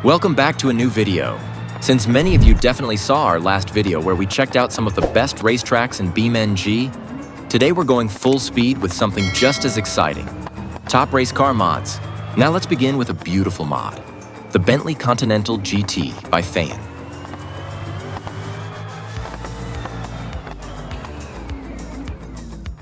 Welcome back to a new video. Since many of you definitely saw our last video where we checked out some of the best racetracks in BeamNG, today we're going full speed with something just as exciting. Top race car mods. Now let's begin with a beautiful mod. The Bentley Continental GT by Fayan.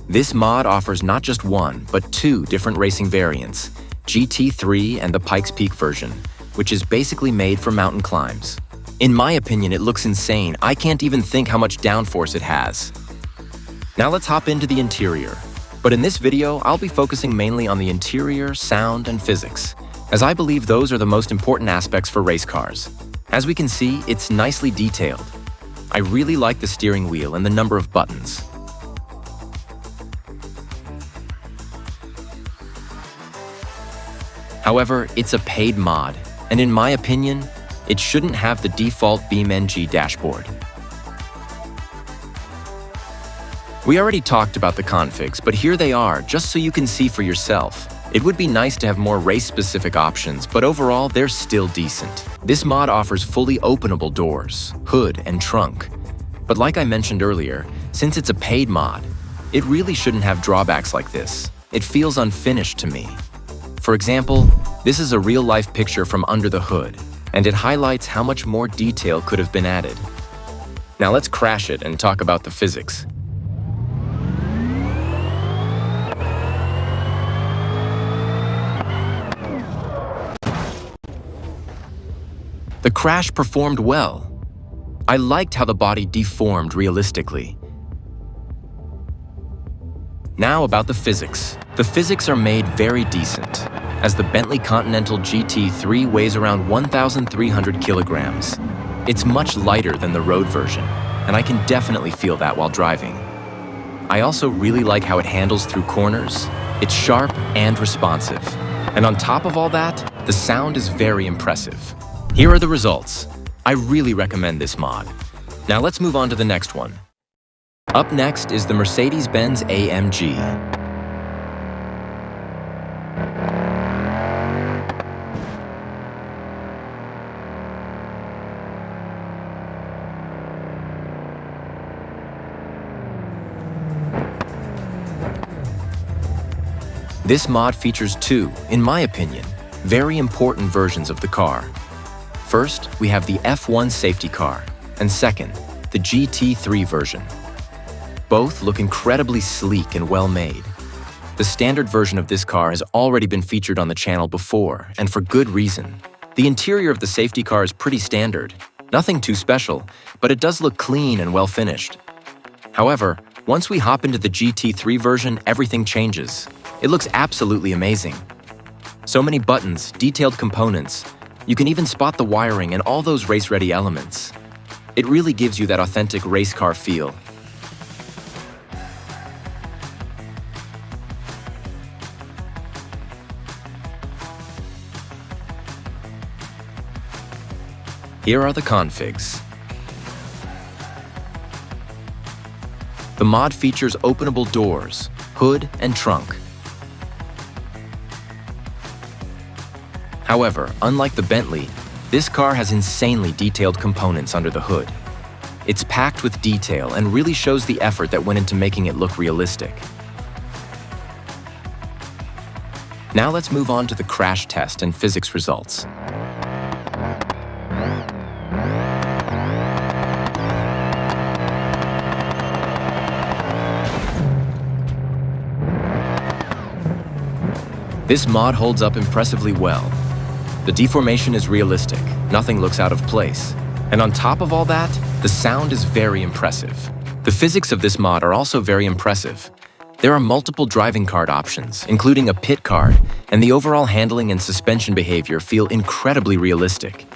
This mod offers not just one, but two different racing variants, GT3 and the Pikes Peak version, which is basically made for mountain climbs. In my opinion, it looks insane. I can't even think how much downforce it has. Now let's hop into the interior. But in this video, I'll be focusing mainly on the interior, sound, and physics, as I believe those are the most important aspects for race cars. As we can see, it's nicely detailed. I really like the steering wheel and the number of buttons. However, it's a paid mod, and in my opinion, it shouldn't have the default BeamNG dashboard. We already talked about the configs, but here they are, just so you can see for yourself. It would be nice to have more race-specific options, but overall, they're still decent. This mod offers fully openable doors, hood, and trunk. But like I mentioned earlier, since it's a paid mod, it really shouldn't have drawbacks like this. It feels unfinished to me. For example, this is a real-life picture from under the hood, and it highlights how much more detail could have been added. Now let's crash it and talk about the physics. The crash performed well. I liked how the body deformed realistically. Now about the physics. The physics are made very decent, as the Bentley Continental GT3 weighs around 1,300 kilograms. It's much lighter than the road version, and I can definitely feel that while driving. I also really like how it handles through corners. It's sharp and responsive. And on top of all that, the sound is very impressive. Here are the results. I really recommend this mod. Now let's move on to the next one. Up next is the Mercedes-Benz AMG. This mod features two, in my opinion, very important versions of the car. First, we have the F1 safety car, and second, the GT3 version. Both look incredibly sleek and well-made. The standard version of this car has already been featured on the channel before, and for good reason. The interior of the safety car is pretty standard, nothing too special, but it does look clean and well-finished. However, once we hop into the GT3 version, everything changes. It looks absolutely amazing. So many buttons, detailed components. You can even spot the wiring and all those race-ready elements. It really gives you that authentic race car feel. Here are the configs. The mod features openable doors, hood, and trunk. However, unlike the Bentley, this car has insanely detailed components under the hood. It's packed with detail and really shows the effort that went into making it look realistic. Now let's move on to the crash test and physics results. This mod holds up impressively well. The deformation is realistic, nothing looks out of place. And on top of all that, the sound is very impressive. The physics of this mod are also very impressive. There are multiple driving card options, including a pit card, and the overall handling and suspension behavior feel incredibly realistic.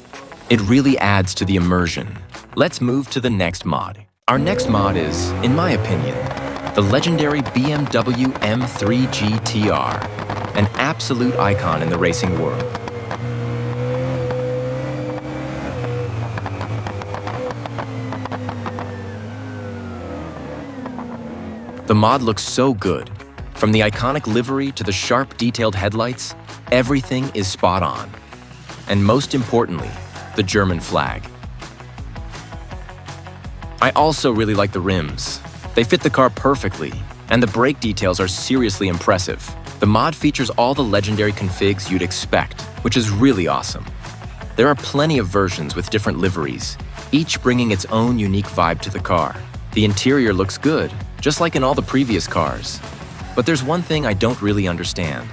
It really adds to the immersion. Let's move to the next mod. Our next mod is, in my opinion, the legendary BMW M3 GTR, an absolute icon in the racing world. The mod looks so good. From the iconic livery to the sharp, detailed headlights, everything is spot on. and most importantly, the German flag. I also really like the rims. They fit the car perfectly, and the brake details are seriously impressive. The mod features all the legendary configs you'd expect, which is really awesome. There are plenty of versions with different liveries, each bringing its own unique vibe to the car. The interior looks good, just like in all the previous cars. But there's one thing I don't really understand.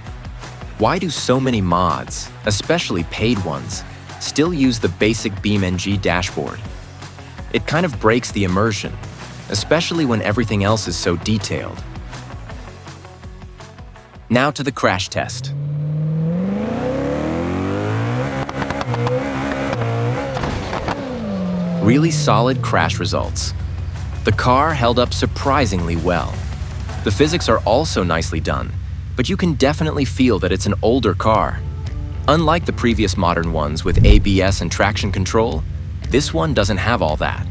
Why do so many mods, especially paid ones, still use the basic BeamNG dashboard? It kind of breaks the immersion, especially when everything else is so detailed. Now to the crash test. Really solid crash results. The car held up surprisingly well. The physics are also nicely done, but you can definitely feel that it's an older car. Unlike the previous modern ones with ABS and traction control, this one doesn't have all that.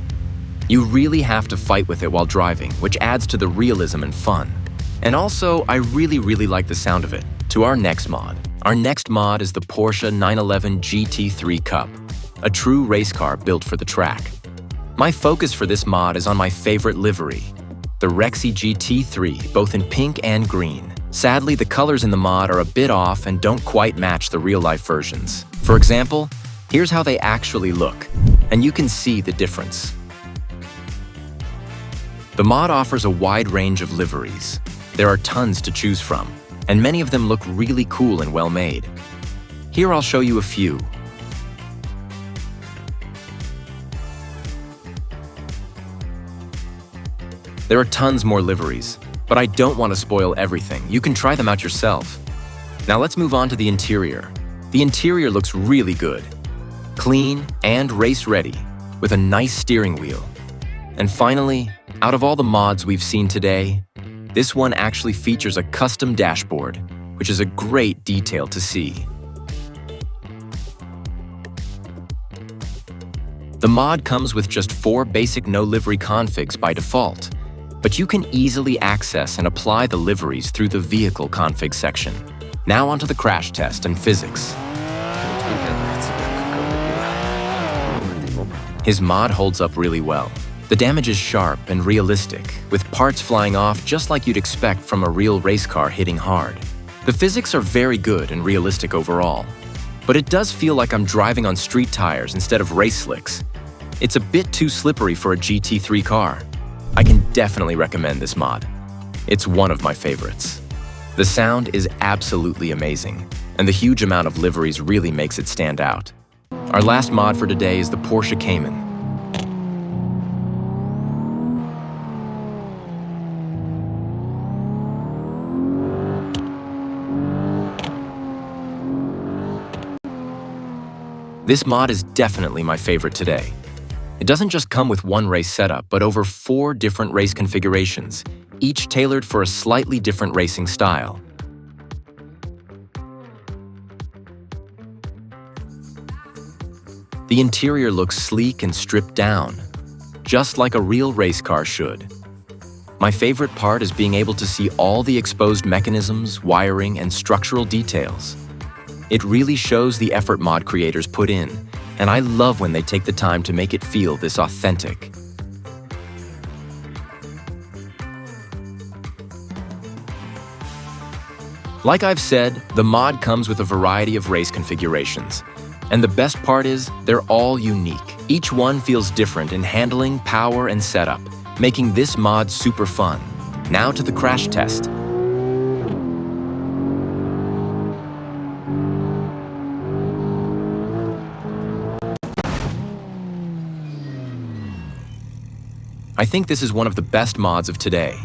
You really have to fight with it while driving, which adds to the realism and fun. And also, I really like the sound of it. To our next mod. Our next mod is the Porsche 911 GT3 Cup, a true race car built for the track. My focus for this mod is on my favorite livery, the Rexy GT3, both in pink and green. Sadly, the colors in the mod are a bit off and don't quite match the real-life versions. For example, here's how they actually look, and you can see the difference. The mod offers a wide range of liveries. There are tons to choose from, and many of them look really cool and well-made. Here I'll show you a few. There are tons more liveries, but I don't want to spoil everything. You can try them out yourself. Now let's move on to the interior. The interior looks really good. Clean and race-ready, with a nice steering wheel. And finally, out of all the mods we've seen today, this one actually features a custom dashboard, which is a great detail to see. The mod comes with just 4 basic no-livery configs by default, but you can easily access and apply the liveries through the vehicle config section. Now onto the crash test and physics. His mod holds up really well. The damage is sharp and realistic, with parts flying off just like you'd expect from a real race car hitting hard. The physics are very good and realistic overall, but it does feel like I'm driving on street tires instead of race slicks. It's a bit too slippery for a GT3 car. I can definitely recommend this mod. It's one of my favorites. The sound is absolutely amazing, and the huge amount of liveries really makes it stand out. Our last mod for today is the Porsche Cayman. This mod is definitely my favorite today. It doesn't just come with one race setup, but over 4 different race configurations, each tailored for a slightly different racing style. The interior looks sleek and stripped down, just like a real race car should. My favorite part is being able to see all the exposed mechanisms, wiring, and structural details. It really shows the effort mod creators put in, and I love when they take the time to make it feel this authentic. Like I've said, the mod comes with a variety of race configurations, and the best part is they're all unique. Each one feels different in handling, power, and setup, making this mod super fun. Now to the crash test. I think this is one of the best mods of today.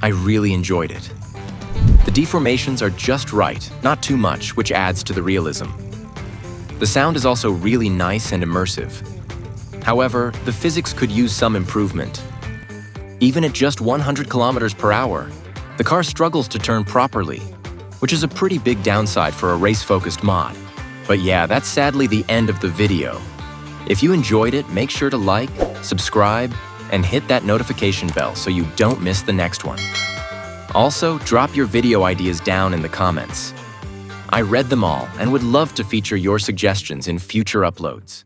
I really enjoyed it. The deformations are just right, not too much, which adds to the realism. The sound is also really nice and immersive. However, the physics could use some improvement. Even at just 100 kilometers per hour, the car struggles to turn properly, which is a pretty big downside for a race-focused mod. But yeah, that's sadly the end of the video. If you enjoyed it, make sure to like, subscribe, and hit that notification bell so you don't miss the next one. Also, drop your video ideas down in the comments. I read them all and would love to feature your suggestions in future uploads.